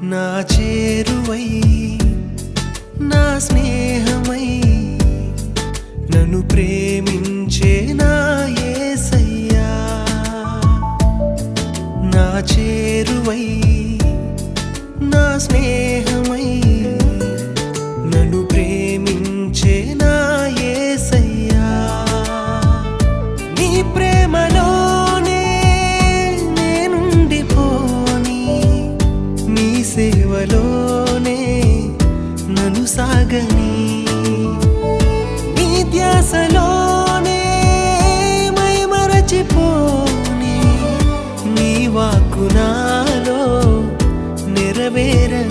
నా చేరువై నా స్నేహమై నన్ను ప్రేమించే నా యేసయ్యా నా చేరువై నా స్నేహమై నన్ను ప్రేమించే నా యేసయ్యా నీ ప్రేమలోనే నేనుండిపోని నీ సేవలోనే నన్ను సాగని నీ ధ్యాసలోనే మై మరచిపోని నీ వాక్కు నాలో నెరవేరని